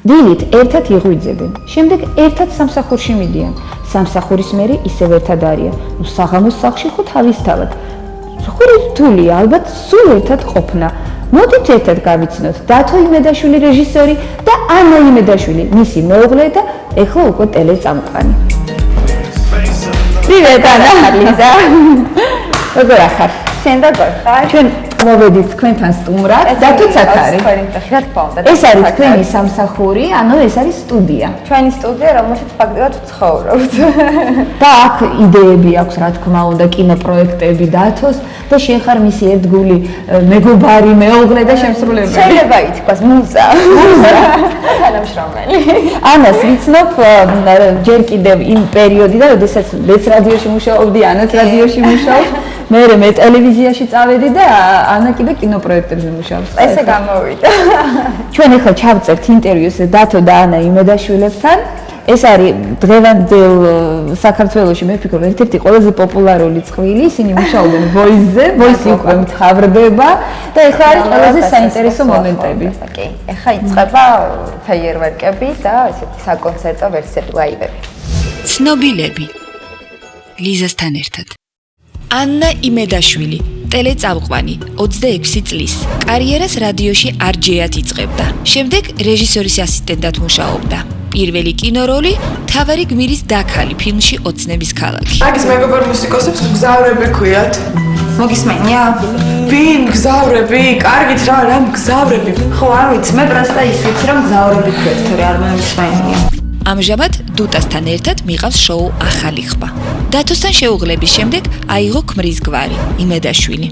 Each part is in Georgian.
დილით ერთად იღვიძებენ, შემდეგ ერთად სამსახურში მიდიან. სამსახურის მერე ისევ ერთად არიან. საღამოს სახლში ხო თავისთავად. როგორი რთულია, ალბათ სულ ერთად ყოფნა. მოდით ერთად გავიცნოთ დათო იმედაშვილი რეჟისორი და ანა იმედაშვილი, მისი მეუღლე და ეხლა უკვე ტელეწამყვანი. Привет, Анна, Лиза. როგორ ახარ? შენ და გორხარ? ჩვენ მოვედით თქვენთან სტუმრად და თუცად არის. ეს არის თქვენი სამსახური, ანუ ეს არის სტუდია. ჩვენი სტუდია, რომელშიც ფაქტობრივად ვცხოვრობთ. და აქ იდეები აქვს, რა თქმა უნდა, კინოპროექტები დათოს და შენ ხარ მისი ერთგული მეგობარი, მეუღლე და შემსრულებელი. შეიძლება ითქვას მუზა. თანამშრომელი. ანას ვიცნობ ჯერ კიდევ იმ პერიოდიდან, როდესაც მეც რადიოში მუშაობდი, ანაც რადიოში მუშაობს. მე ტელევიზიაში წავედი და ანა კიდე კინოპროექტებზე მუშაობს. ესე გამოვიდა. ჩვენ ახლა ჩავწერთ ინტერვიუს დათო და ანა იმედაშვილებთან. ეს არის დღევანდელ საქართველოში მე ვფიქრობ ერთ-ერთი ყველაზე პოპულარული წყვილი, ისინი მუშაობენ Voice-ზე, Voice უკვე მთავრდება და ახლა არის ყველაზე საინტერესო მომენტები. კი, ახლა იწყება ფეიერვერკები და ესეთი საკონცერტო ვერსიები, ლაივები. ცნობილები ლიზასთან ერთად. ანა იმედაშვილი, ტელეწამყვანი, 26 წლის. კარიერას რადიოში RJ-ად იწყებდა. შემდეგ რეჟისორის ასისტენტად მუშაობდა. პირველი კინოროლი თავარი გმირის დაქალი ფილმში ოცნების ქალაქი. აგის მეგობარ მუსიკოსებს გზავრები ქვიათ. მოგისმენია? ვინ გზავრები? კარგით რა გზავრები? ხო, არ ვიცი, მე პროსტა ის ვიცი, რომ გზავრები ქვიათ, თორე არ მომისმენია. ამჟამად დუტასთან ერთად მიყავს შოუ ახალი ხმა. დათოსთან შეუღლების შემდეგ აიღო ქმრის გვარი იმედაშვილი.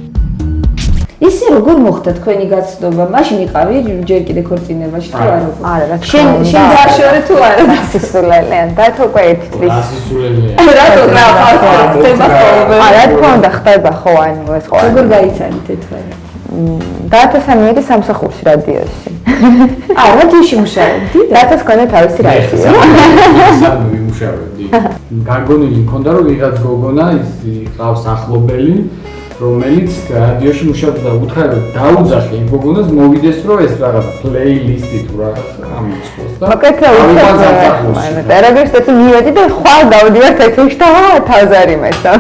ისე როგორ მოხდა თქვენი გაცნობა? მაშინ იყავი ჯერ კიდე ქორწინებაში თუ არა? არა, რა შენ დააშორე თუ არა? სასისულელიან, დათო უკვე ერთი წლის. სასისულელიან. რატო რა ხდება ხოლმე? არა, თქმა უნდა ხდება ხო, ანუ ეს ხო. როგორ გაიცანით ეთქვენი? დათოსთან მიედი სამსახურში რადიოში. რადიოში მუშაობდი? დათოს ქონდა თავისი რადიო. სამ ვიმუშავებდი. გაგონილი მქონდა რომ ვიღაც გოგონა ის ყავს ახლობელი რომელიც რადიოში მუშაობდა და უთხრა რომ დაუძახე იმ გოგონას მოვიდეს რომ ეს რაღაც პლეილისტი თუ რაღაც ამიწყოს და მოკეთე რადიოში მივედი და ხვალ დავდივარ ეთერში და თავზე არ იმეცავ.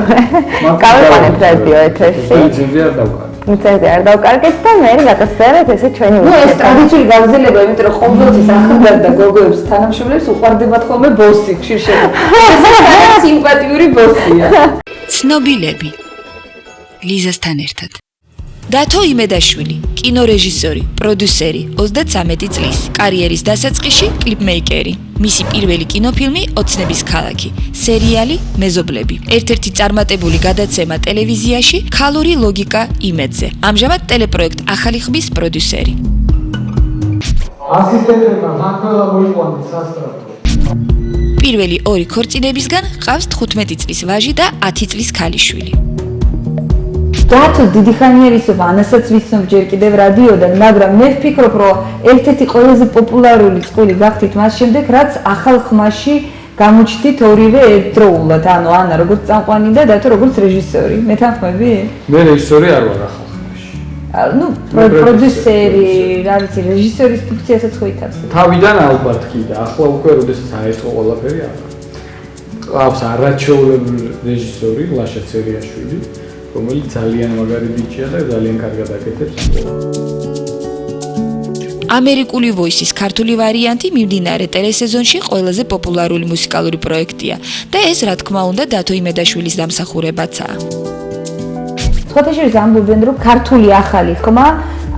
გავიყვანეთ რადიო ეთერში. ლიცენზია არ დავკარგე. ლიცენზია არ დავკარგეთ და მე გადასწერეთ ესე ჩვენი ეს ტრადიციული გაგრძელება, იმიტომ რომ ყოველთვის ახალგაზრდა გოგოებს თანამშრომლებს უყვარდებათ ხოლმე ბოსი, ხშირ შემთხვევაში. ეს სიმპათიური ბოსია. ცნობილები ლიზასთან ერთად. დათო იმედაშვილი, კინორეჟისორი, პროდიუსერი, 33 წლის. კარიერის დასაწყისში კლიპმეიკერი. მისი პირველი კინოფილმი ოცნების ქალაქი, სერიალი მეზობლები. ერთ-ერთი წარმატებული გადაცემა ტელევიზიაში ქალური ლოგიკა იმედზე. ამჟამად ტელეპროექტ ახალი ხმის პროდიუსერი. ასისტენტებმა მართლა მოიყვანეს სასტრაფო. პირველი ორი ქორწინებისგან ყავს 15 წლის ვაჟი და 10 წლის ქალიშვილი. დათო დიდი ხანია ვიცნობ, ანასაც ვიცნობ ჯერ კიდევ რადიოდან, მაგრამ მე ვფიქრობ, რომ ერთ-ერთი ყველაზე პოპულარული წყვილი გახდით მას შემდეგ, რაც ახალ ხმაში გამოჩდით ორივე ერთდროულად, ანუ ანა როგორც წამყვანი და დათო როგორც რეჟისორი. მე თანხმები? მე რეჟისორი არ ვარ ახალ ხმაში. ну პროდიუსერი, რა ვიცი, რეჟისორის ფუნქციასაც ხო ითავსებს. თავიდან ალბათ კი და ახლა უკვე როდესაც აეწყო ყველაფერი არა. ყავს არაჩვეულებრივი რეჟისორი ლაშა ცერიაშვილი, რომელიც ძალიან მაგარი ბიჭია და ძალიან კარგად აკეთებს. ამერიკული Voice-ის ქართული ვარიანტი მიმდინარე ტელესეზონში ყველაზე პოპულარული მუსიკალური პროექტია და ეს რა თქმა უნდა დათო იმედაშვილის დამსახურებაცაა. სხვათა შორის ამბობენ, რომ ქართული ახალი ხმა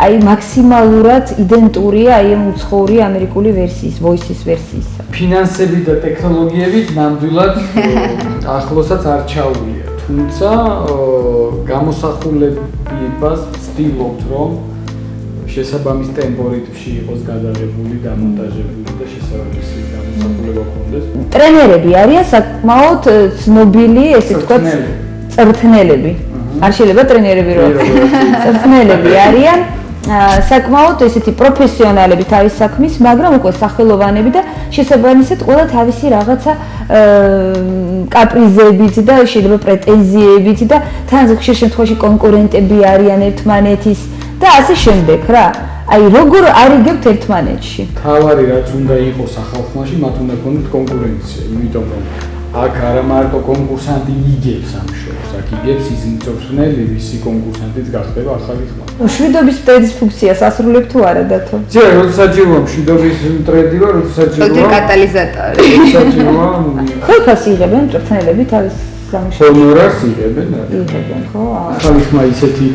აი მაქსიმალურად იდენტურია აი ამ უცხოური ამერიკული ვერსიის, Voice-ის ვერსიისა. ფინანსები და ტექნოლოგიები ნამდვილად ახლოსაც არ ჩაუვლია. თუმცა გამოსახულებას ვცდილობთ, რომ შესაბამის ტემპორიტმში იყოს გადაღებული, დამონტაჟებული და შესაბამისი გამოსახულება ქონდეს. ტრენერები არიან საკმაოდ ცნობილი, ესე ვთქვათ, წვრთნელები. არ შეიძლება ტრენერები რო წვრთნელები არიან. საკმაოდ ესეთი პროფესიონალები თავის საქმის, მაგრამ უკვე სახელოვანები და შესაბამისად ყველა თავისი რაღაცა კაპრიზებით და შეიძლება პრეტენზიებით და თან ხშირ შემთხვევაში კონკურენტები არიან ერთმანეთის და ასე შემდეგ რა. აი როგორ არიგებთ ერთმანეთში? თავარი რაც უნდა იყოს ახალხმაში, მათ უნდა ქონდეთ კონკურენცია, იმიტომ რომ აქ არა მარტო კონკურსანტი იგებს ამ შოუს, აქ იგებს ის მწვრთნელი, ვისი კონკურსანტიც გახდება ახალი ხმა. მშვიდობის მტრედის ფუნქციას ასრულებ თუ არა დათო? ძე, როცა საჭიროა მშვიდობის მტრედი ვარ, როცა საჭიროა კატალიზატორი. საჭიროა ხალხას იღებენ მწვრთნელები თავის სამუშაოში? ჰონორარს იღებენ. იღებენ, ხო? ახალი ხმა ისეთი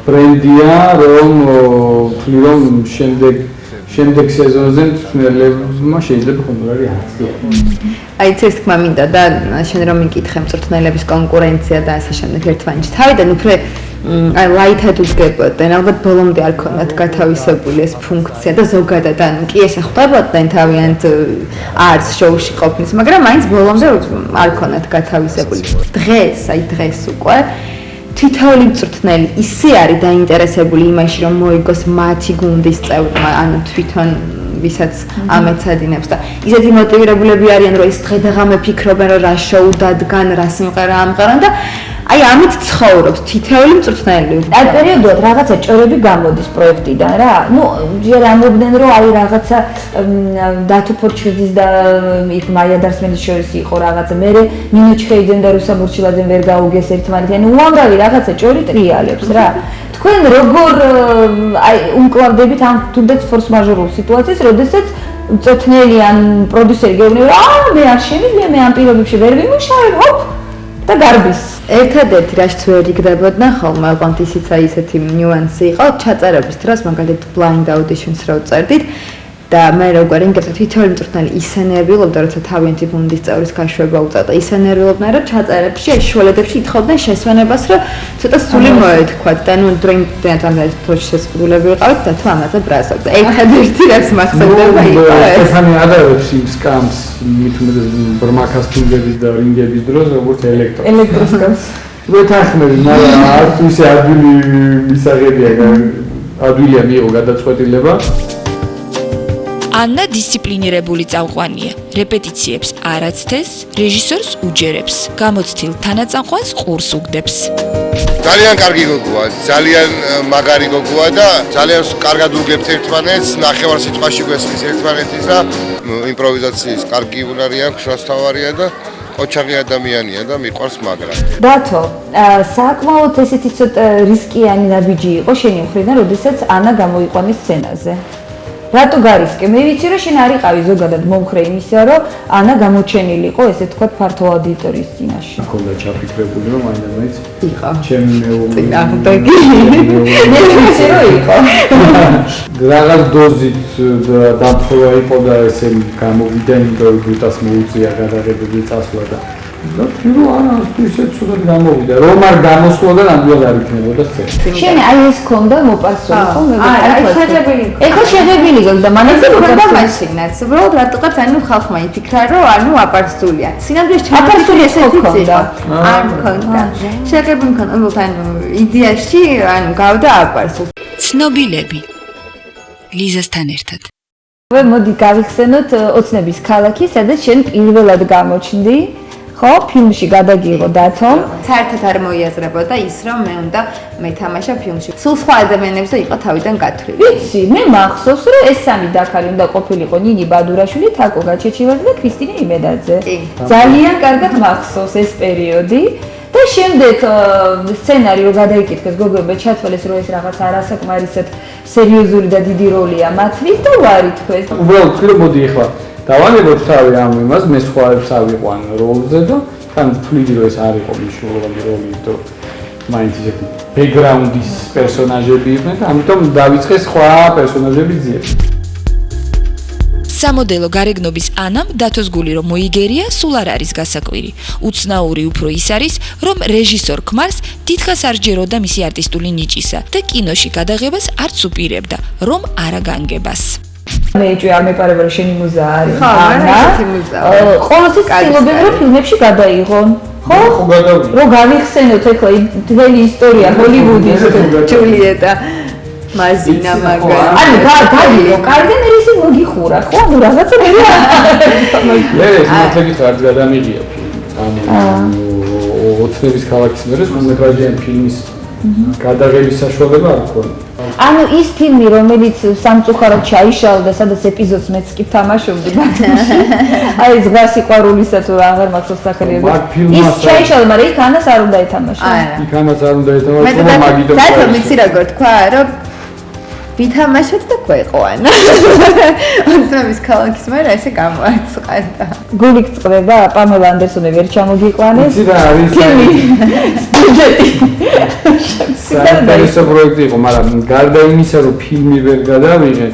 ბრენდია, რომ ვთვლი რომ შემდეგ სეზონზე მწვრთნელებმა შეიძლება ჰონორარი აღწიონ. აი ეს თქმა მინდა და შენ რომ მიკითხე მწვრთნელების კონკურენცია და ასე შემდეგ ერთმანეთში. თავიდან უფრო აი ლაითად უდგებოდნენ, ალბათ ბოლომდე არ ქონდათ გათავისებული ეს ფუნქცია და ზოგადად ან კი ესე ხვდებოდნენ თავიანთ არც შოუში ყოფნის, მაგრამ მაინც ბოლომდე არ ქონდათ გათავისებული. დღეს უკვე თითოეული მწვრთნელი ისე არის დაინტერესებული იმაში, რომ მოიგოს მათი გუნდის წევრმა, ან თვითონ ვისაც ამეცადინებს და ისეთი მოტივირებულები არიან, რომ ის დღე და ღამე ფიქრობენ, რომ რა შოუ დადგან, რა სიმღერა ამღერან და აი ამით ცხოვრობს თითოეული მწვრთნელი. აი პერიოდულად რაღაცა ჭორები გამოდის პროექტიდან რა. ნუ ჯერ ამბობდნენ რომ აი რაღაცა დათო ფორჩხიძის და იქ მაია დარსმენის შორის იყო რაღაცა. მერე ნინო ჩხეიძემ და რუსა ბურჩილაძემ ვერ გაუგეს ერთმანეთი. ანუ უამრავი რაღაცა ჭორი ტრიალებს რა. თქვენ როგორ აი უმკლავდებით ამ თუნდაც ფორს მაჟორულ სიტუაციას, როდესაც მწვრთნელი ან პროდიუსერი გეუბნება, მე არ შემიძლია, მე ამ პირობებში ვერ ვიმუშავებ, ჰოპ და გარბის. ერთადერთი რაც ვერ იგდებოდნა ხოლმე, ალბათ ისიც აი ესეთი ნიუანსი იყო, ჩაწერების დროს მაგალითად blind auditions რო წერდით და მე როგორ ინგებსა თითოეული მწვრთნელი ისე ნერვიულობდა, როცა თავიანთი გუნდის წევრის გაშვება უწევდა, ისე ნერვიულობდნენ, რომ ჩაწერებში აი შუალედებში ითხოვდნენ შესვენებას, რომ ცოტა სული მოეთქვათ და ნუ დროინდან თორში შესყიდულები ვიყავით და თუ ამაზე ბრასობდა. ერთადერთი რაც მახსოვდება იყო ეს. ესენი ადარებს იმ სკამს, მით უმეტეს ბრმაქას ფინგების და რინგების დროს, როგორც ელექტროსკამს. ვეთანხმები, მაგრამ არც ისე ადვილი მისაღებია, ადვილია მიიღო გადაწყვეტილება. ანნა დისციპლინირებული წამყვანია. რეპეტიციებს არ აცდეს, რეჟისორს უჯერებს. გამოცდილ თანაწამყვანს ყურს უგდებს. ძალიან კარგი გოგოა, ძალიან მაგარი გოგოა და ძალიან კარგად უგებთ ერთმანეთს, ნახევარ სიტყვაში გვესმის ერთმანეთის და იმპროვიზაციის კარგი უნარი აქვს, რასთავარია და ოჩაღი ადამიანია და მიყვარს მაგრა. დათო, საკმაოდ ესეთი ცოტა რისკიანი ნაბიჯი იყო შენი მხრიდან, როდესაც ანა გამოიყვანეს სცენაზე. რატო გარისკე? მე ვიცი რომ შენ არ იყავი ზოგადად მომხრე იმისა, რომ ანა გამოჩენილიყო, ესე თქვათ, ფართო აუდიტორიის წინაშე. მქონდა ჩაფიქრებული რომ აინდამაიც იყო. ჩემი მეუღლე. მე ვიცი რომ იყო. რაღაც დოზით დამხობა იყო და ესე გამოვიდა, იმიტომ რომ გუტას მოუწია გადაღებები წასვლა და თვითონ არა, ისე ცუდად გამოვიდა. რომ არ გამოსვლა და ნამდვილად არ იქნებოდა სცენა. შენ აი ეს ქონდა მოპარსული ხო? აი შეღებილი. ეხლა შეღებილი გონდა, მანამდე უბრალოდ მაშინაც. უბრალოდ რატოღაც ანუ ხალხმა იფიქრა, რომ ანუ აპარსულია. სინამდვილეში ჩაფარსული ესეთი იყო. არ მქონდა. შეღებილი მქონდა, უბრალოდ ანუ იდეაში ანუ გავდა აპარსულს. ცნობილები. ლიზასთან ერთად. მოდი გავიხსენოთ ოცნების ქალაქი, სადაც შენ პირველად გამოჩნდი. ხო, ფილმში გადაგიღო დათო. საერთოდ არ მოიაზრებოდა ის, რომ მე უნდა მეთამაშა ფილმში. სულ სხვა ადამიანებზე იყო თავიდან გათვლილი. ვიცი, მე მახსოვს, რომ ეს სამი დაქალი უნდა ყოფილიყო ნინი ბადურაშვილი, თაკო გაჩეჩილაძე და ქრისტინე იმედაძე. ძალიან კარგად მახსოვს ეს პერიოდი. და შემდეგ სცენარი რო გადაიკითხეს გოგოებმა ჩათვალეს, რომ ეს რაღაც არასაკმარისად სერიოზული და დიდი როლია მათთვის და ვარი თქვეს. უბრალოდ ვთქვი რომ მოდი ახლა დავალებოთ თავი ამ იმას, მე სხვაებს ავიყვან როლზე და თან ვთვლიდი რომ ეს არ იყო მნიშვნელოვანი როლი, იმიტომ რომ მაინც ისეთი ბექგრაუნდის პერსონაჟები იყვნენ და ამიტომ დავიწყე სხვა პერსონაჟები ძიებ. სამოდელო გარეგნობის ანამ დათოს გული რომ მოიგერია, სულ არ არის გასაკვირი. უცნაური უფრო ის არის, რომ რეჟისორ ქმარს დიდხანს არ სჯეროდა მისი არტისტული ნიჭისა და კინოში გადაღებას არც უპირებდა, რომ არა განგებას. მე ეჭვი არ მეპარება რომ შენი მუზა არის. ხო, ესეთი მუზა. ყოველთვის ცდილობენ რომ ფილმებში გადაიღონ. ხო? რომ გავიხსენოთ ეხლა მთელი ისტორია ჰოლივუდის ჯულიეტა მაზინა მაგარი. ანუ გადაიღო, კარგი მე ისე მოგიხურა, ხო? ანუ რაღაცა მე მე ეს მოთეკით არც გადამიღია ფილმი. ანუ ოცნების ქალაქის მერე ხუთმეტრაჟიანი ფილმის გადაღების საშუალება არ ქონდა. ანუ ის ფილმი, რომელიც სამწუხაროდ ჩაიშალა, სადაც ეპიზოდს მეც კი თამაშობდი ბათუმში. აი ზღვა სიყვარულისა თუ აღარ მახსოვს სახელი. ის ჩაიშალა, მაგრამ იქ ანას არ უნდა ეთამაშა. იქ ანას არ უნდა ეთამაშა, მაგიდო. და მიცი როგორ თქვა, რომ ვითამაშოთ და გვეყო ანა. ოცნების ქალაქის მერე ესე გამოაცხადა. გულით წდება, პამელა ანდერსონი ვერ ჩამოგიყვანეს. იცი რა არის? ბიუჯეტი. საერთო პროექტი იყო, მაგრამ გარდა იმისა, რომ ფილმი ვერ გადავიღე,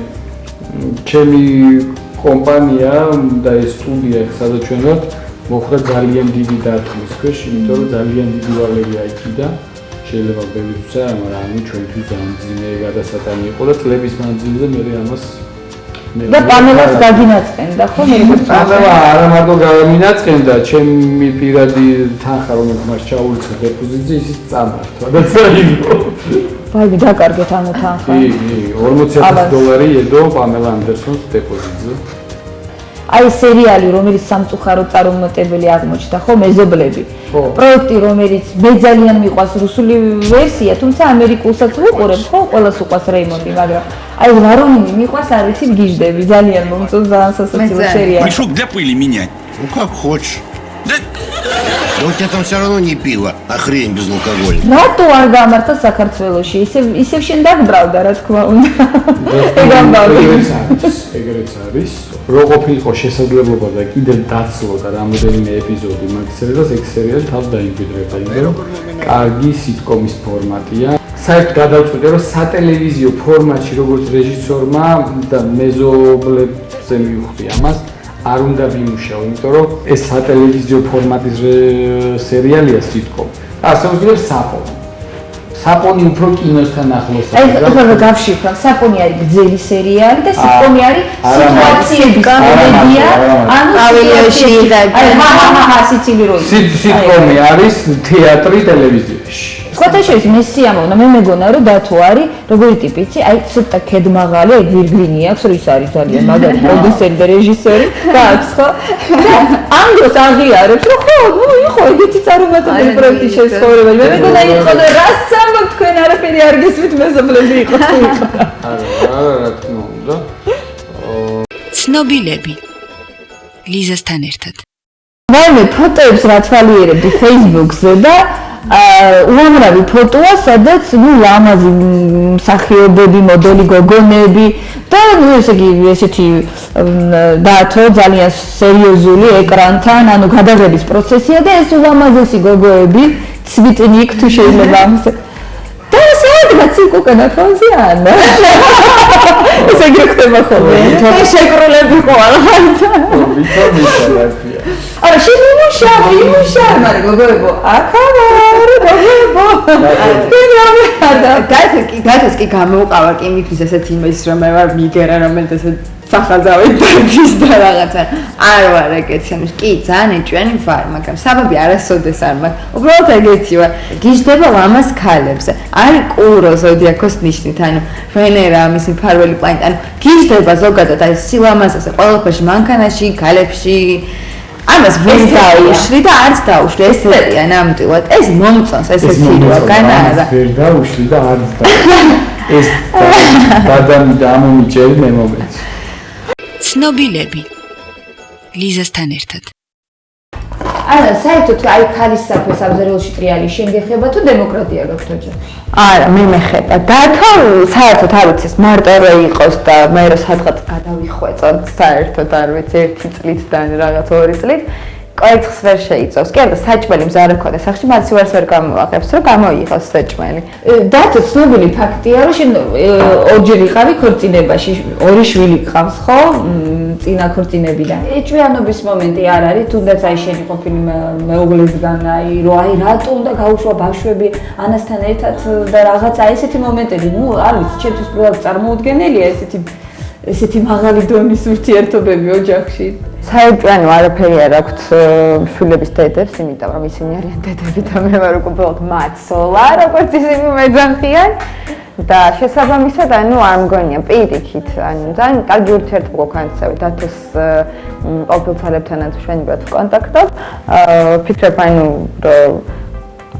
ჩემი კომპანია და ეს სტუდია, სადაც ჩვენ ვართ, მოხდა ძალიან დიდი დარტყმის ქვეშ, იმიტომ რომ ძალიან დიდი ვალები აიქიდა. შეიძლება ბევრი თვცა, მაგრამ ჩვენთვის ძალიან ძიმე გადასატანი იყო და წლების მანძილზე მე ამას და პამელას გაგინაწყენდა ხო? პამელა არა მარტო გამინაწყენდა, ჩემი პირადი თანხა რომელიც მას ჩაურიცხა დეპოზიტზე, ისიც წამართვა და წაიღო. ვაიმე დაკარგეთ ანუ თანხა. კი, $40,000 ედო პამელა ანდერსონს დეპოზიტზე. აი სერიალი, რომელიც სამწუხაროდ წარუმატებელი აღმოჩნდა, ხო, მეზობლები. პროექტი, რომელიც მე ძალიან მიყვარს რუსული ვერსია, თუმცა ამერიკულსაც ვუყურებ, ხო, ყველას უყვარს რეიმონდი, მაგრამ აი ვარონინი მიყვარს, არ ვიცი, გიჟდები, ძალიან მომწონს, ძალიან სასაცილო სერიალი. Пришел для пыли менять. Ну как хочешь. Да у тебя там все равно не пиво, а хрень безалкогольная. რატო არ გამართა საქართველოში? ისევ შენ დაგბრალდა, რა თქმა უნდა. ეგრეც არის. რო ყოფილიყო შესაძლებლობა და კიდევ დაცლოდა რამოდენიმე ეპიზოდი მაგ სერიალს, ეგ სერიალი თავს დაიმკვიდრება, იმიტომ რომ კარგი სიტკომის ფორმატია. საერთოდ გადავწყვიტე, რომ სატელევიზიო ფორმატში როგორც რეჟისორმა და მეზობლებზე მივხვდი ამას, არ უნდა ვიმუშაო, იმიტომ რომ ეს სატელევიზიო ფორმატის სერიალია სიტკომ. ასე ვთქვი, საპონი უფრო კინოსთან ახლოს არის. აი, ახლა გავშიფრებ, საპონი არის გრძელი სერიალი და სიტკომი არის სიტუაციების კომედია, ანუ ავილიაში იღება. აი, სიცილი როი. სიტკომი არის თეატრი ტელევიზიაში. სხვათაშორის მე სიამოვნა, მე მეგონა რომ დათო არის, როგორი ტიპიცი, აი ცოტა ქედმაღალი, აი გვირგვინი აქვს, რომ ის არის ძალიან მაგარი პროდიუსერი და რეჟისორი, გააქვს ხო? და ამ დროს აღიარებს, რომ ხო, ნუ იყო ეგეთი წარუმატებელი პროექტი შესწავლება. მე მეგონა იყო და რას ამბობ თქვენ არაფერი არ გესმით მეზობლები იყო თუ იყო. არა, რა თქმა უნდა. ცნობილები ლიზასთან ერთად. ვაიმე ფოტოებს რა თვალიერებდი Facebook-ზე და უამრავი ფოტოა, სადაც ნუ ლამაზი მსახიობები, მოდელი გოგონები და ნუ ესე იგი ესეთი დათო ძალიან სერიოზული ეკრანთან, ანუ გადაღების პროცესია და ეს ულამაზესი გოგოები, ცვიტნიკ თუ შეიძლება ამის და სადღაც უკანა ხონზე ანა. ესე იგი ხდება ხოლმე. შეკრულები ყოლა. არა, შემიმუშავე, მაგრამ გოგოებო, აქავარ, გოგოებო. გათოს კი გამოვყავა კი მისთვის ესეთი იმის რომ მე ვარ მიგერა რომელიც ესე სახაზავი დაგის და რაღაცა არ ვარ ეგეთი ამის კი ძალიან ეჭვიანი ვარ მაგრამ საბაბი არასოდეს არ მაქვს უბრალოდ ეგეთი ვარ გიждდება ლამაზ ქალებზე არის კურო ზოდიაქოს ნიშნით ანუ ვენერა მისი მფარველი პლანეტა ანუ გიждდება ზოგადად აი სილამაზზე ყველაფერში მანქანაში ქალებში ამას ვერ დაუშლი და არც დაუშლი ესეთია ნამდვილად ეს მომწონს ესეთი როაგან არა ვერ დაუშლი და არც ეს გადამიდა ამომიჭერი მე მომეც ცნობილები ლიზასთან ერთად არა, საერთოდ აი ქალის საფოს აბზერელში ტრიალი შეგეხება თუ დემოკრატია გაქვთ ოჯახში? არა, მე მეხება. დათო საერთოდ არ ვიცი, მარტო რა იყოს და მე რა სადღაც გადავიხვეწო საერთოდ არ ვიცი 1 წლით და რაღაც 2 წლით. კოექს ვერ შეიწევს. კი არა, საჭმელი მზარე მქონდა სახში, მას ვერც ვერ გამოაღებს, რომ გამოიღოს საჭმელი. დათო ცნობილი ფაქტია, რომ შენ ორჯერ იყავი ქორწინებაში, 2 შვილი გყავს, ხო? წინა ქორწინებიდან. ეჭვიანობის მომენტი არ არის, თუნდაც აი შენი ყოფილი მეუღლესგან, აი რომ აი რატო უნდა გაუშვა ბავშვები ანასთან ერთად და რაღაცა ესეთი მომენტები, ნუ არ ვიცი, ჩემთვის პროექტ წარმოუდგენელია ესეთი მაღალი დონის ურთიერთობები ოჯახში. საერთოდ არაფერი არ აქვს შვილების დედებს, იმიტომ რომ ისინი არიან დედები და მე ვარ უბრალოდ მაცოლა, როგორც ისინი მეძახიან. და შესაბამისად, ანუ არ მგონია პირიქით, ანუ ძალიან კარგი ურთიერთობა გვქონდა დათოს ყოფილ ძალებთანაც მშვენივრად ვკონტაქტობ. ვფიქრებ, ანუ რომ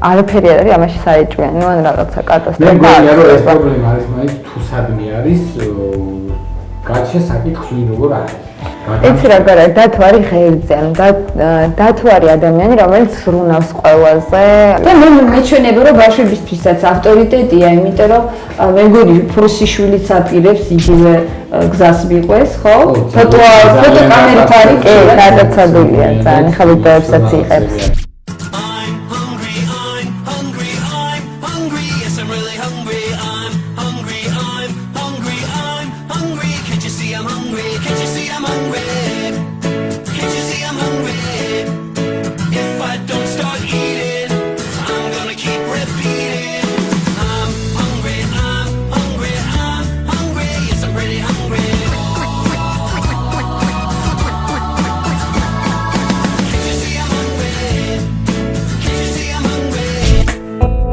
არაფერი არ არის ამაში საეჭვიანი, ან რაღაცა მე კატასტროფა. მგონია რომ ეს პრობლემა არის მაინც თუ სადმე არის გაჩა საკითხი როგორ არის. იცი რა გარა დათო არის ღერძი, ანუ დათო არის ადამიანი, რომელიც ზრუნავს ყველაზე. და მე მეჩვენება რომ ბავშვებისთვისაც ავტორიტეტია, იმიტომ რომ მე მგონი ფროსიშვილიც აპირებს იგივე გზას მიყვეს, ხო? ფოტოკამერით არის კი, გადაცადულია ძალიან, ხა ვიდეოებსაც იღებს.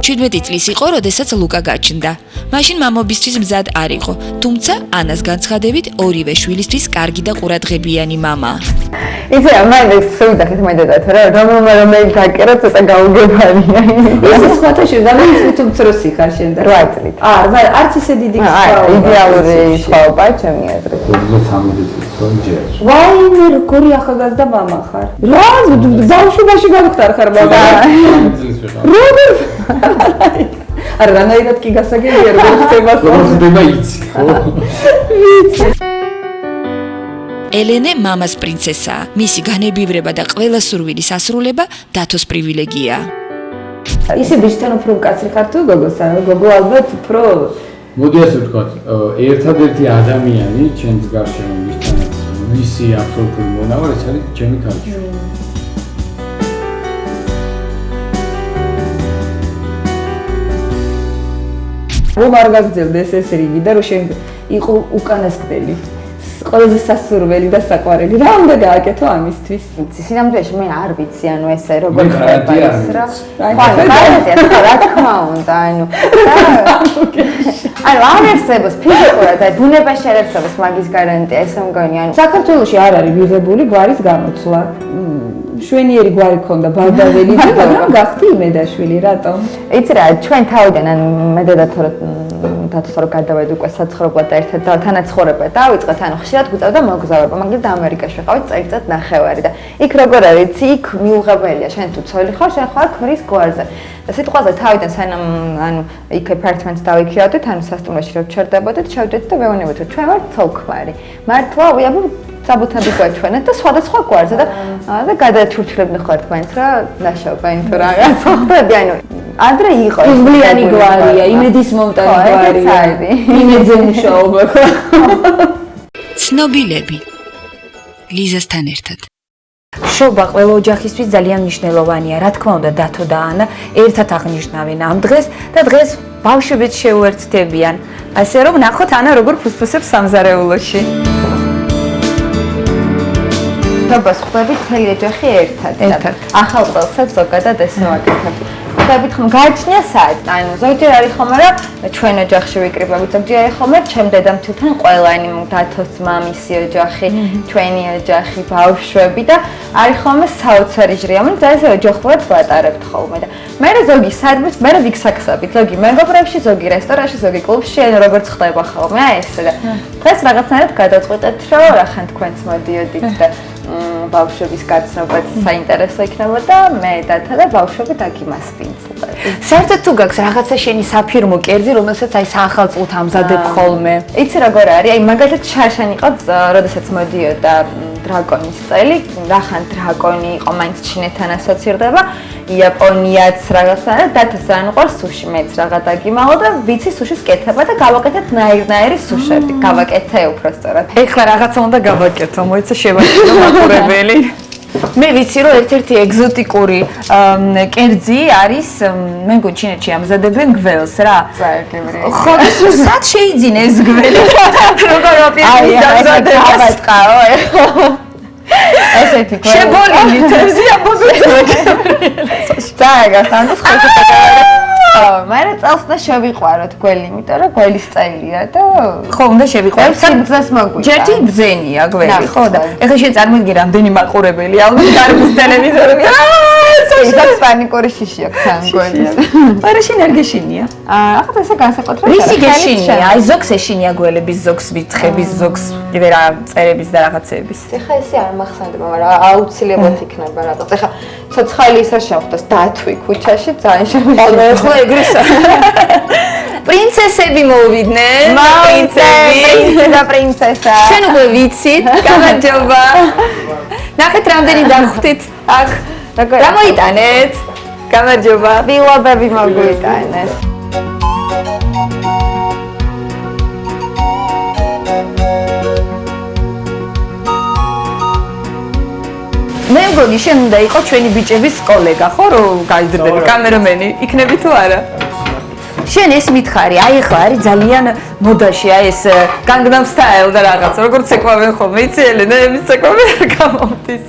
Ჩვიდმეტი წლის იყო, როდესაც ლუკა გაჩნდა. მაშინ მამობისთვის მზად არ იყო, თუმცა ანას განცხადებით ორივე შვილისთვის კარგი და ყურადღებიანი მამაა. იცი რა, მაინც სულდახით მედედათ რა, რომელი დაკერა ცოტა გაუგებარია. ეს სხვათა შედარებით უმცროსი ხარ შენ და 8 წლით. არც ისე დიდი იდეალური სხვაობა ჩემი აზრით. 13 წლის ჯერ. ვაიმე როგორი ახალგაზრდა მამა ხარ. რა ბავშვობაში გავხარ ხარ ბაბა. 13 წლის ვიყავ. როგორ არა რანაირად კი გასაგებია როგორ ხდება ხო? როგორ ხდება იცი ხო? ელენე მამას პრინცესაა. მისი განებივრება და ყველა სურვილის ასრულება დათოს პრივილეგია. ისე ბიჭთან უფრო მკაცრი ხარ თუ გოგოსა? გოგო ალბათ უფრო მოდი ასე ვთქვათ, ერთადერთი ადამიანი ჩემს გარშემო ვისთანაც მისი აბსოლუტური მონავარი ეს არის ჩემი თავი. რომ არ გაგძელდეს ეს რიგი და რომ შენ იყო უკანასკნელი. ყველაზე სასურველი და საყვარელი. რა უნდა გააკეთო ამისთვის? სინამდვილეში მე არ ვიცი, ანუ ესე როგორ მე გარანტია არ ხდება ვიცი. გარანტია რა თქმა უნდა, ანუ არ არსებობს ფიზიკურად და ბუნებაში არ არსებობს მაგის გარანტია, ესე მგონი, ანუ საქართველოში არ არის მიღებული გვარის გამოცვლა. შვენიერი გვარი ქონდა ბარდაველი და მაგრამ გახდი იმედაშვილი, რატომ? იცი რა, ჩვენ თავიდან ან მე დათოს რო გადავედ უკვე საცხოვრებლად და ერთად თანაცხოვრება დავიწყეთ, ანუ ხშირად გვიწევდა მოგზაურობა, მაგალითად ამერიკაში ვიყავით წელიწად ნახევარი და იქ როგორ არის, იქ მიუღებელია, შენ თუ ცოლი ხარ, შენ ხარ ქმრის გვარზე. და სიტყვაზე თავიდან სანამ ანუ იქ აპარტამენტს დავიქირავდით, ანუ სასტუმროში რო ჩერდებოდით, შევდით და ვეუბნებოდით, რომ ჩვენ ვართ ცოლ-ქმარი. მართლა ვიაბუ საბუთები გვაჩვენეთ და სხვადასხვა გვარზე და გადაჩურჩულებდნენ ხართ მაინც რა ნაშაობენ თუ რაღაც ხვდები, ანუ ადრე იყო იზბლიანი გვარია, იმედის მომტანი გვარია. იმედზე მუშაობა ხო? ცნობილები ლიზასთან ერთად. შობა ყველა ოჯახისთვის ძალიან მნიშვნელოვანია. რა თქმა უნდა, დათო და ანა ერთად აღნიშნავენ ამ დღეს და დღეს ბავშვებიც შეუერთდებიან. ასე რომ ნახოთ ანა როგორ ფუსფუსებს სამზარეულოში. შობას ხვდებით მთელი ოჯახი ერთად. ახალ წელსაც ზოგადად ესე ვაკეთებ. ხვდებით ხომ გააჩნია საათი. ანუ ზოგჯერ არის ხომ რა ჩვენ ოჯახში ვიკრიბებით, ზოგჯერ არის ხომ ჩემ დედამთილთან ყველანი, დათოს მამისი ოჯახი, ჩვენი ოჯახი, ბავშვები და არის ხომ საოცარი ჟრი, ამიტომ ესე ოჯახურად ვატარებთ ხოლმე და მე ზოგი სადმეც მე ვიქსაქსაბით, ზოგი მეგობრებში, ზოგი რესტორანში, ზოგი კლუბში, ანუ როგორც ხდება ხოლმე, აი ესე და დღეს რაღაცნაირად გადავწყვეტეთ, რომ რახან თქვენც მოდიოდით და ბავშვების გაცნობაც საინტერესო იქნებოდა მე დათა და ბავშვები დაგიმასპინძლებ. საერთოდ თუ გაქვს რაღაცა შენი საფირმო კერძი, რომელსაც აი საახალწლოდ ამზადებ ხოლმე. იცი როგორ არის? აი მაგალითად შარშან იყო, როდესაც მოდიოდა დრაკონის წელი, რახან დრაკონი იყო, მაინც ჩინეთთან ასოცირდება, იაპონიაც რაღაცა და დათოს ძალიან უყვარს სუში, მეც რაღა დაგიმალო და ვიცი სუშის კეთება და გავაკეთეთ ნაირ-ნაირი სუშები. გავაკეთე უფრო სწორად. ეხლა რაღაცა უნდა გავაკეთო, მოიცა შევაჭრო მაყურებელი. მე ვიცი რომ ერთ-ერთი ეგზოტიკური კერძი არის, მე მგონი ჩინეთში ამზადებენ გველს რა. წაერგებრი. ხო, სად შეიძინე ეს გველი? როგორ ოპერაციის დამზადებას ყაო ეხლა. ესეთი გველი. შებოლილი თევზია მოგწევი. წაეგასთან და სხვა მერე წელს და შევიყვაროთ გველი, იმიტომ რომ გველის წელია და ხო, უნდა შევიყვაროთ. სიძეს მოგვიდა. ჯერთი ბძენია გველი, ხო და ეხლა შენ წარმოიდგინე რამდენი მაყურებელი ალბათ გარბის ტელევიზორები. ის პანიკური შიში აქვს ამ გონის. არა შენ არ გეშინია. ახლა ესე განსაკუთრებით. რისი გეშინია? აი ზოგს ეშინია გველების, ზოგს ვითხების, ზოგს კიდე რა წერების და რაღაცების. ეხა ესე არ მახსენდება, მაგრამ აუცილებლად იქნება რაღაც. ეხა ცოცხალი ის არ შემხვდეს დათვი ქუჩაში ძალიან შემიძლია. ხო ეგრესა. პრინცესები მოვიდნენ. პრინცესა და პრინცესა. ჩვენ უკვე ვიცით, გამარჯობა. ნახეთ რამდენი დახვდით აქ. რა მოიტანეთ? გამარჯობა. ბილობები მოგვიტანეს. მე მგონი შენ უნდა იყო ჩვენი ბიჭების კოლეგა, ხო, რომ გაიზრდები კამერამენი, იქნები თუ არა? შენ ეს მითხარი, აი ახლა არის ძალიან მოდაში, აი ეს Gangnam Style და რაღაც, როგორც ეკავენ ხოლმე, იცი ელენა, εμείς ეკავენ არ გამომდის.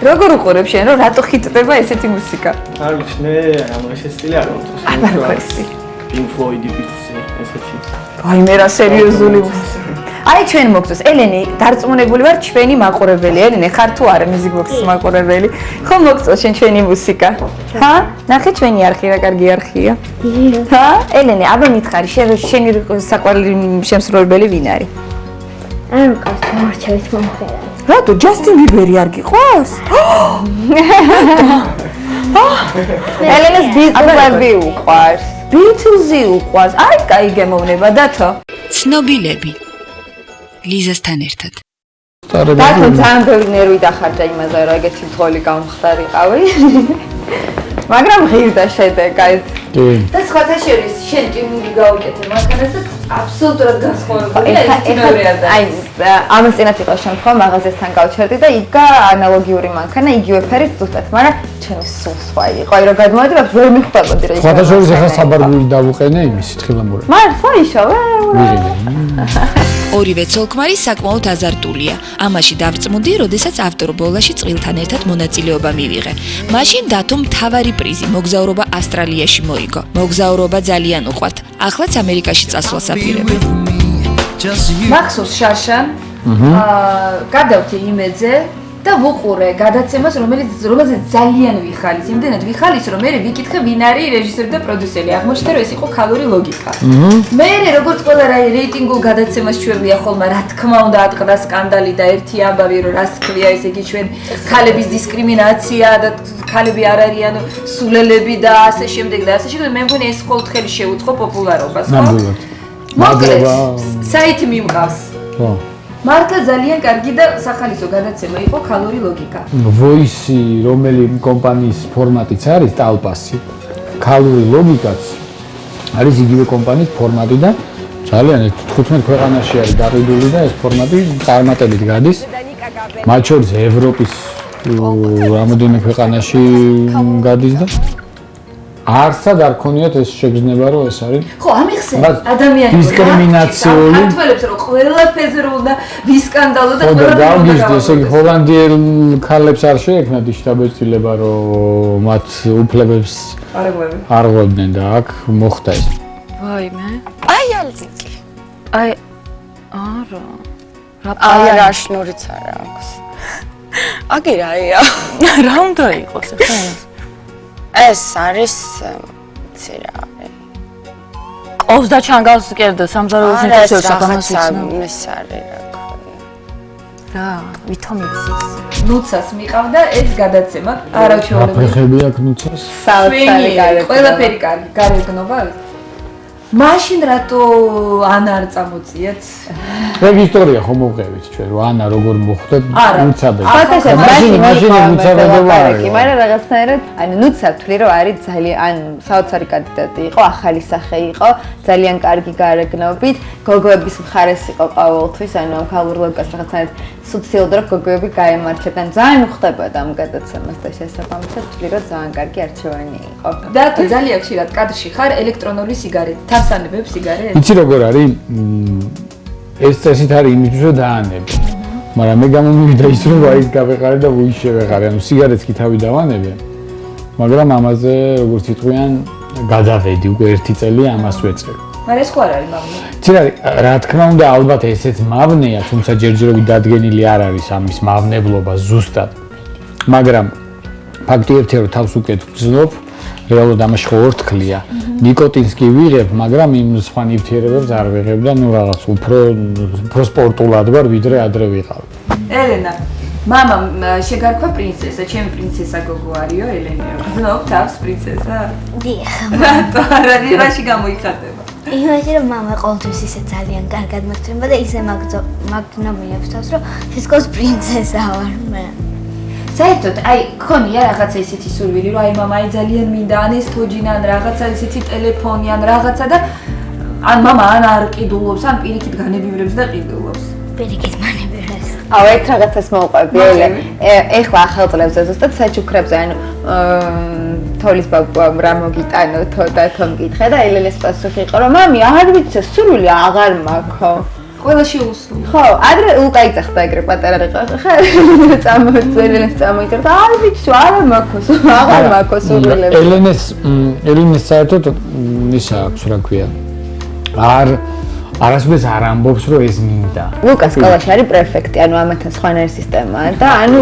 როგორ უყურებ შენ, რომ რატო ხიტდება ესეთი მუსიკა? არ ვიცი, ეს სტილი არ მომწონს. აბა სტილი. Pink Floyd-ი ვიცი, ესეთი. აი მე რა სერიოზული აი ჩვენ მოგწონს ელენი დარწმუნებული ვარ ჩვენი მაყურებელი ელენი ხარ თუ არა Music Box-ის მაყურებელი ხო მოგწონს შენ ჩვენი მუსიკა ჰა ნახე ჩვენი არხი რა კარგი არხია ჰა ელენი აბა მითხარი შენი საყვარელი შემსრულებელი ვინ არის არ მყავს მორჩევის მომხრე რატო ჯასტინ ბიბერი არ გიყვარს ელენას ბიტლზები უყვარს ბიტლზი უყვარს აი კაი გემოვნება დათო ცნობილები ლიზასთან ერთად. დათო ძალიან ბევრი ნერვი დახარჯა იმაზე, რომ ეგეთი მთოლი გამხდარიყავი. მაგრამ ღირდა შედეგად. და სხვათა შორის შენ ტვინინგი გავუკეთე მანქანას და აბსოლუტურად განსხვავებული აი ამას წინათ იყო შემთხვევა მაღაზიასთან გავჩერდი და იქა ანალოგიური მანქანა იგივე ფერის ზუსტად, მაგრამ ჩემი სულ სხვა იყო. აი რომ გადმოვედი, ვერ მიხვდებოდი რა. სხვათა შორის ახლა საბარგული დავუყენე იმისი თხილამურა. მართლა ისევე? ორივე ცოლ-ქმარი საკმაოდ აზარტულია. ამაში დავწმუნდი, როდესაც ავტორბოლაში წყვილთან ერთად მონაწილეობა მივიღე. მაშინ დათომ მთავარი პრიზი მოგზაურობა ავსტრალიაში მოიგო. მოგზაურობა ძალიან უყვართ. ახლაც ამერიკაში წასვლას აპირებენ. მახსოვს შარშან გადავთი იმედზე და ვუყურე გადაცემას, რომელიც ძალიან ვიხალის. იმდენად ვიხალის, რომ მე ვიკითხე ვინ არის რეჟისორი და პროდიუსერი. აღმოჩნდა, რომ ეს იყო ქალური ლოგიკა. მე როგორც ყველა რეიტინგულ გადაცემას ჩვევია ხოლმე, რა თქმა უნდა, ატყდა სკანდალი და ერთი ამბავი, რომ რას ქვია, ესე იგი ჩვენ ქალების დისკრიმინაცია და ქალები არ არიან სულელები და ასე შემდეგ და ასე შემდეგ. მე მგონი ეს ყოველთხელი შეუწყო პოპულარობას, ხო? მოკლედ, საითი მიმყავს. ხო. მართლა ძალიან კარგი და სახალისო გადაცემა იყო ქალური ლოგიკა. Voice რომელი კომპანიის ფორმატიც არის ტალპასი. ქალური ლოგიკაც არის იგივე კომპანიის ფორმატი და ძალიან 15 ქვეყანაში არის გაყიდული და ეს ფორმატი წარმატებით გადის. მათ შორის ევროპის რამოდენიმე ქვეყანაში გადის და არსად არ ქონიათ ეს შეგრძნება რომ ეს არის ხო ამიხსენე ადამიანი დისკრიმინაციული ქართველებს რომ ყველაფერზე რომ უნდა ვისკანდალო და ყველაფერზე ესე იგი ჰოლანდიელ ქალებს არ შეექმნათ შტაბეჭდილება რომ მათ უფლებებს არ ღვევდნენ და აქ მოხდა ეს ვაიმე აი ალზიკი აი არა რა არა შნურიც არა აქვს აგი რაია რა უნდა იყოს ახლა ეს არის ცირა ყავს და ჩანგავს კერდა სამზარეულოს ინფექციას საკამასიც არის რა ვითომ იცის ნუცას მიყავდა ეს გადაცემა არაჩვეულებრივი აფეხები აქვს ნუცას საოცარი გარეგნობა ყველაფერი კარგი გარეგნობა არის მაშინ რატო ანა არ წამოწიეთ? ეგ ისტორია ხომ მოვყევით ჩვენ რომ ანა როგორ მოხვდა ნუცაბედი. მაშინ ნუცაბედობა არის. მაგრამ რაღაცნაირად ანუ ნუცა ვთვლი რომ არის ძალიან საოცარი კანდიდატი იყო, ახალი სახე იყო, ძალიან კარგი გარეგნობით, გოგოების მხარეს იყო ყოველთვის, ანუ ამ ქალურ ლოგიკას რაღაცნაირად სუციალურად რომ გოგოები გაემართებიან. ძალიან უხდებოდა ამ გადაცემას და შესაბამისად ვთვლი რომ ძალიან კარგი არჩევანი იყო. და ძალიან ხშირად კადრში ხარ ელექტრონული სიგარეტი. თამსანებებ სიგარეტს? იცი როგორ არის? ეს წესით არის იმისთვის რომ დაანებო. მაგრამ მე გამომივიდა ის რომ აი გავეყარე და ვუის შევეყარე. ანუ სიგარეტს კი თავი დავანებე. მაგრამ ამაზე როგორც იტყვიან, გადავედი უკვე 1 წელი ამას ვეწერ. მაგრამ ეს ხო არ არის მავნე. იცი რა თქმა უნდა ალბათ ესეც მავნეა, თუმცა ჯერჯერობით დადგენილი არ არის ამის მავნებლობა ზუსტად. მაგრამ ფაქტი ერთია რომ თავს უკეთ ვგზნობ, რეალურად ამაში ხო ორთქლია. ნიკოტინს კი ვიღებ, მაგრამ იმ სხვა ნივთიერებებს არ ვიღებ და რაღაც უფრო სპორტულად ვარ, ვიდრე ადრე ვიყავ. ელენა, მამამ შეგარქვა პრინცესა, ჩემი პრინცესა გოგო არისო, ელენიო. გზნობ თავს პრინცესა? დიახ. რატო? რაში გამოიხატება? იმაში რომ მამა ყოველთვის ისე ძალიან კარგად მოგწმება და ისე მაგნამიებს თავს რომ სისკოს პრინცესა ვარ მე. საერთოდ აი ქონია რაღაცა ისეთი სურვილი რომ აი მამა აი ძალიან მინდა ან ეს თოჯინა ან რაღაცა ისეთი ტელეფონი ან რაღაცა და ან მამა ან არ ყიდულობს ან პირიქით განებივრებს და ყიდულობს. პირიქით განებივრებს. აუ ერთ რაღაცას მოვყვები ეხლა ახალ წლებზე ზუსტად საჩუქრებზე ანუ თოლის ბაბუამ რა მოგიტანოთო და თო მკითხე და ელენეს პასუხი იყო რომ მამი არ ვიცი სურვილი აღარ მაქვს ყველა შეუსრულო. ხო, ადრე უკა იცახდა ეგრე პატარა იყო. ხა წამოწელენს წამოიწერა და არ ვიცი, არა მაქვს, აღარ მაქვს სურვილები. ელენეს საერთოდ ისა აქვს რა ქვია. არასოდეს არ ამბობს რომ ეს მინდა. ლუკას სკოლაში არის პრეფექტი, ანუ ამათან სხვანაირი სისტემაა და ანუ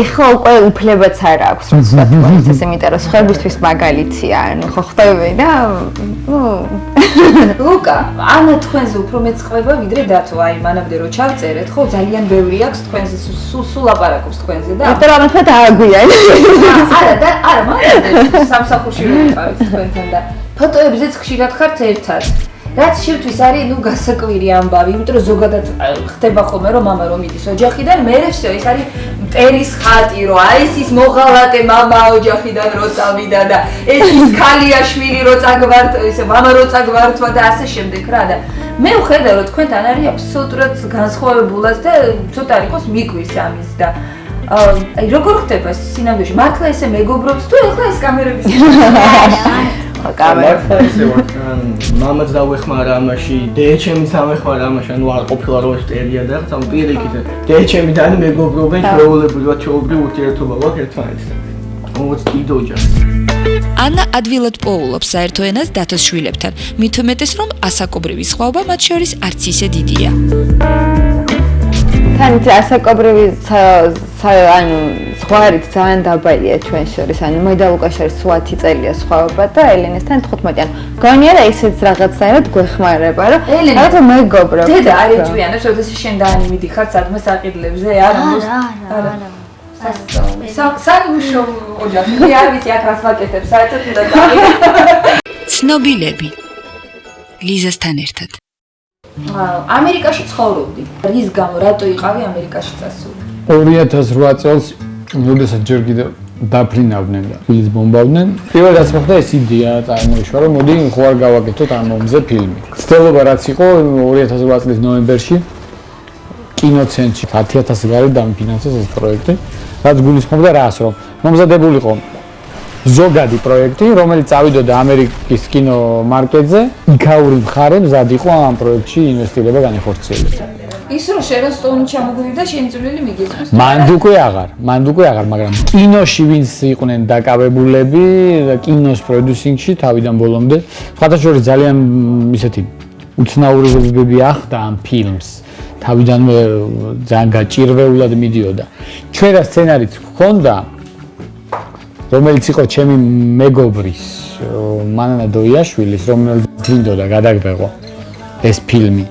ეხლა უკვე უფლებაც არ აქვს რომ სხვა თვალის ეს იმიტომ რომ სხვებისთვის მაგალითია, ანუ ხო ხვდები და ლუკა, ანა თქვენზე უფრო მეწყდება ვიდრე დათო, აი მანამდე რომ ჩავწერეთ, ხო ძალიან ბევრი აქვს თქვენზე, სულ ლაპარაკობს თქვენზე და იმიტომ რომ თქვა დააგვიან. არა, მანამდე სამსახურში რომ ვიყავით თქვენთან და ფოტოებზეც ხშირად ხართ ერთად. რაც შევთვის არის ნუ გასაკვირი ამბავი, იმიტომ რომ ზოგადად ხდება ხოლმე რომ მამა რომ მიდის ოჯახიდან, მერე всё ეს არის მტერის ხატი, რომ აი ეს ის მოღალატე მამა ოჯახიდან რო წავიდა და ეს ის ქალიაშვილი რო წაგვართ, ესე მამა რო წაგვართვა და ასე შემდეგ რა და მე ვხედავ რომ თქვენთან არის აბსოლუტურად განსხვავებულად და ცოტა იყოს მიგვირს ამის და აი როგორ ხდება სინამდვილეში მართლა ესე მეგობრობს თუ ეხლა ეს კამერების მართლა ესე ვარ მამაც დავეხმარა ამაში დეეჩემიც დავეხმარა ამაში ანუ არ ყოფილა რომ ეს ტერია და ხა პირიქით დეეჩემი და მეგობრობენ ჩვეულებრივად ჩაობრი ურთიერთობა გვაქვს ერთმანეთთან მოც დიდ ოჯახს ანა ადვილად პოულობს საერთო ენას დათოს შვილებთან მით უმეტეს რომ ასაკობრივი სხვაობა მათ შორის არც ისე დიდია თან ასაკობრივი ანუ სხვაობით ძალიან დაბალია ჩვენ შორის ანუ მე და ლუკას შორის 10 წელია სხვაობა და ელენესთან 15 ანუ გონია და ისიც რაღაცნაირად გვეხმარება რომ რაღაცა მეგობრობ დედა არ ეჭვიანებს როდესაც შენ და ანი მიდიხარ სადმე საყიდლებზე არა საერთოდ ოჯახი არ ვიცი აქ რას ვაკეთებ საერთოდ უნდა ცნობილები ლიზასთან ერთად ამერიკაში ცხოვრობდი. რის გამო რატო იყავი ამერიკაში წასული? 2008 წელს როდესაც ჯერ კიდევ დაფრინავდნენ და ფილმს ბომბავდნენ. პირველ რაც მოხდა ეს იდეა წარმოიშვა რომ მოდი ხო არ გავაკეთოთ ამ მომზე ფილმი. ცდილობა რაც იყო 2008 წლის ნოემბერში კინოცენტრში 10000 გარი დამფინანსეს ეს პროექტი. რაც გულისხმობდა რას რომ მომზადებულიყო ზოგადი პროექტი, რომელიც წავიდოდა ამერიკის კინომარკეტზე, იქაური მხარე მზად იყო ამ პროექტში ინვესტირება განეხორციელებს. ის რომ შერონ სტოუნი ჩამოგვივიდა შენი წვლილი მიგეწვის. მანდ უკვე აღარ, მაგრამ კინოში ვინც იყვნენ დაკავებულები და კინოს პროდიუსინგში თავიდან ბოლომდე, სხვათა შორის ძალიან ისეთი უცნაურობები ახდა ამ ფილმს. თავიდანვე ძალიან გაჭირვებულად მიდიოდა. ჩვენ რა სცენარიც გქონდა რომელიც იყო ჩემი მეგობრის მანანა დოიაშვილის რომელიც გინდოდა გადაგბეღო ეს ფილმი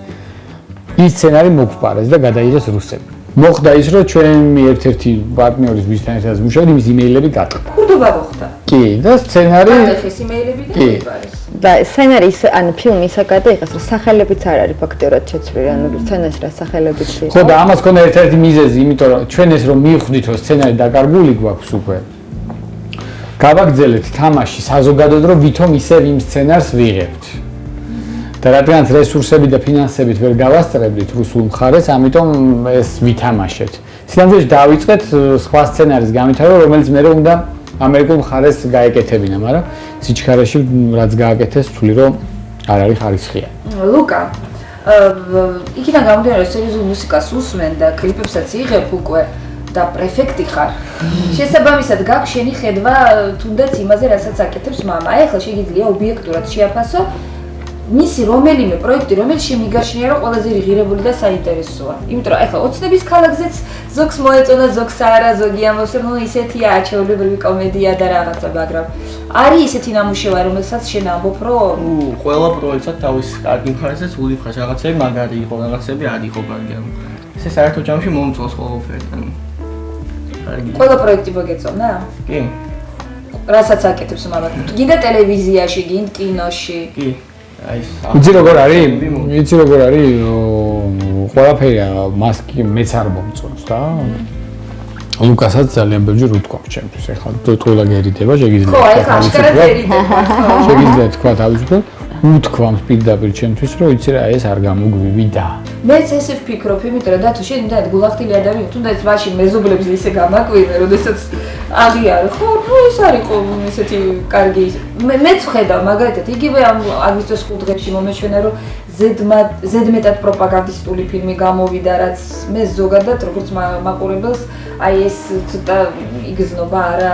ის სცენარი მოგყარეს და გადაიღეს რუსები მოხდა ის რომ ჩვენი ერთ-ერთი პარტნიორის ვისთან ერთად მუშაობდი მის იმეილები გატყდა ხურდობა მოხდა კი და სცენარი გადაიხეს იმეილები და მოგყარეს და სცენარი ანუ ფილმი ისე გადაიღეს რომ სახელებიც არ არის ფაქტიურად შეცვლილი ანუ სცენაში რა სახელებიც იყო ხო და ამას ქონდა ერთ-ერთი მიზეზი იმიტომ რომ ჩვენ ეს რომ მივხვდით რომ სცენარი დაკარგული გვაქვს უკვე გავაგზავნეთ თამაში საზოგადოდ რომ ვითომ ისევ იმ სცენარს ვიღებთ. და რადგანაც რესურსები და ფინანსებით ვერ გავასწრებდით რუსულ მხარეს, ამიტომ ეს ვითამაშეთ. სინამდვილეში დავიწყეთ სხვა სცენარის გამითარო, რომელიც მე უნდა ამერიკულ მხარეს გაეკეთებინა, მაგრამ სიჩქარეში რაც გააკეთეს, თვლი რომ არ არის ხარისხია. ლუკა, იქიდან გამომდინარე, რომ სერიოზულ მუსიკას უსმენ და კლიპებსაც იღებ უკვე და პრეფექტი ხარ. შესაბამისად გაქვს შენი ხედვა თუნდაც იმაზე, რასაც აკეთებს მამა. ეხლა შეიძლება ობიექტურად შეაფასო მისი რომელიმე პროექტი, რომელიც შემიგაშნია, რომ ყველაზე ღირებული და საინტერესოა. იმიტომ რომ ეხლა ოცნების ქალაქზეც ზოგს მოეწონა, ზოგს არა, ზოგი ამბობს, რომ ისეთია აჩვეულებრივი კომედია და რაღაცა, მაგრამ არის ისეთი ნამუშევარი, რომელსაც შენ ამბობ, რომ ყველა პროექტს თავის კარგი მხარესაც უდიფხას, რაღაცები მაგარი იყო, რაღაცები არ იყო კარგი. ესე საერთო ჯამში მომწონს ყველაფერი. კარგი. ყველა პროექტი მოგეწონა? კი. რასაც აკეთებს მამაკაცი. გინდა ტელევიზიაში, გინდა კინოში. კი. აი, იცი როგორ არის? იცი როგორ არის? ყველაფერი მას კი მეც არ მომწონს და ლუკასაც ძალიან ბევრჯერ უთქვამს ჩემთვის. ეხლა ყველა გერიდება, შეგიძლია. ხო, ეხლა აშკარად გერიდება. შეგიძლია თქვა თავისუფლად. უთქვამს პირდაპირ ჩემთვის, რომ იცი რა, ეს არ გამოგვივიდა. მეც ესე ვფიქრობ, იმიტომ რომ დათო შენ და გულახდილი ადამიანი, თუნდაც მაშინ მეზობლებს ისე გამაკვირე, როდესაც აღიარე, ხო, ნუ ეს არისო ესეთი კარგი. მეც ვხედავ მაგალითად, იგივე ამ აგვისტოს 5 დღეში მომეჩვენა, რომ ზედმეტად პროპაგანდისტული ფილმი გამოვიდა, რაც მე ზოგადად როგორც მაყურებელს, აი ეს ცოტა იგზნობა არა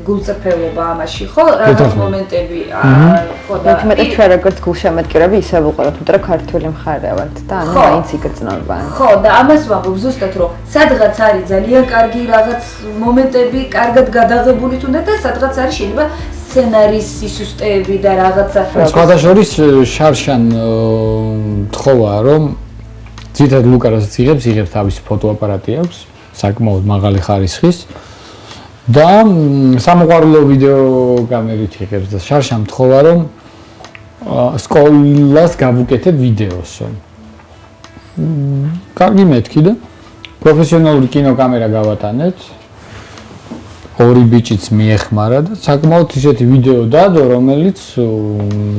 გულწრფელობა ამაში, ხო? რაღაც მომენტები, ხო და მეტად ჩვენ როგორც გულშემატკივრები ისე ვუყურებთ, იმიტომ რომ ქართული მხარე ვართ და ანუ მაინც იგრძნობა. ხო, და ამას ვამბობ ზუსტად, რომ სადღაც არის ძალიან კარგი რაღაც მომენტები, კარგად გადაღებული თუნდაც და სადღაც არის შეიძლება სცენარის სისუსტეები და რაღაცა. სხვადასხვა შარშან თხოვაა, რომ ძირითადად ლუკა რასაც იღებს თავისი ფოტოაპარატი აქვს, საკმაოდ მაღალი ხარისხის. და სამოყვარულო ვიდეო კამერით იღებს და შარშან თხოვა, რომ სკოლას გავუკეთებ ვიდეოს. კარგი მეთქი და პროფესიონალური კინოკამერა გავატანეთ. ორი ბიჭიც მიეხმარა და საკმაოდ ისეთი ვიდეო დადო, რომელიც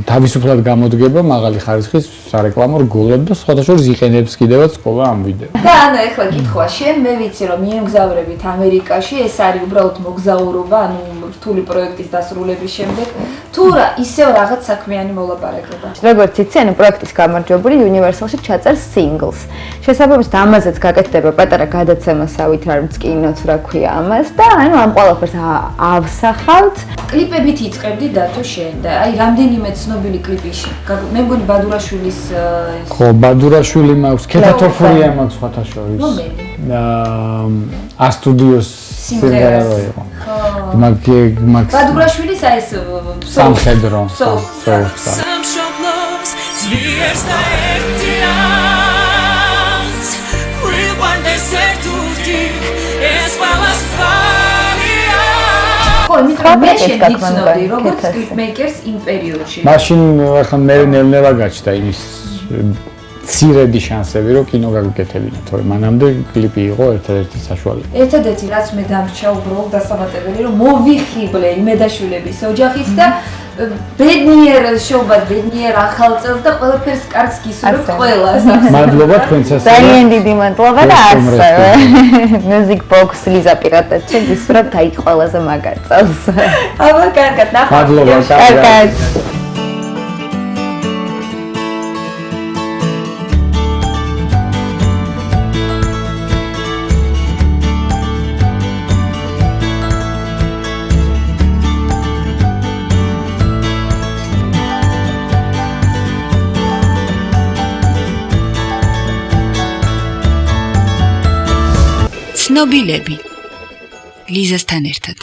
თავისუფლად გამოდგება მაღალი ხარისხის სარეკლამო რგოლად და სხვადასხვა იყენებს კიდევაც სკოლა ამ ვიდეოს. და ანა ეხლა კითხვა შენ, მე ვიცი რომ მიემგზავრებით ამერიკაში, ეს არის უბრალოდ მოგზაურობა, ანუ რთული პროექტის დასრულების შემდეგ, თუ რა ისევ რაღაც საქმიანი მოლაპარაკება. როგორც იცი, ანუ პროექტის გამარჯვებული Universal-ში ჩაწერს singles. შესაბამისად ამაზეც გაკეთდება პატარა გადაცემასავით, არც კინოც რა ქვია ამას და ანუ ამ ყველაფერს ავსახავთ. კლიპებით იწყებდი დათო შენ და აი რამდენიმე ცნობილი კლიპი მე მგონი ბადურაშვილის ხო, ბადურაშვილი მაქვს, ქეთათოფურია მაქვს სხვათა შორის. ას-სტუდიოს სიმღერა რო იყო. მაგ ბადურაშვილის აი ეს სამხედრო. სამშობლოს ძვირს და ერთიანს ყვიყვანდეს ერთუთი ეს ყველასხარია. ხო, იმიტომ მე შენ ვიცნობდი როგორც კლიპმეიკერს იმ პერიოდში. მაშინ ახლა მე ნელ-ნელა გაჩნდა იმის ცირედი შანსები, რომ კინო გაგუკეთებინათ, თორემ მანამდე კლიპი იყო ერთადერთი საშუალება. ერთადერთი რაც მე დამრჩა უბრალოდ დასამატებელი, რომ მოვიხიბლე იმედაშვილების ოჯახის და ბედნიერ შობას, ბედნიერ ახალ წელს და ყველაფერს კარგს გისურვებ ყველას. მადლობა თქვენცაც. ძალიან დიდი მადლობა და ასევე Music Box ლიზა პირადად გისურვებთ აი ყველაზე მაგარ წელს. აბა კარგად, ნახავთ. მადლობა, კარგად. ცნობილები ლიზასთან ერთად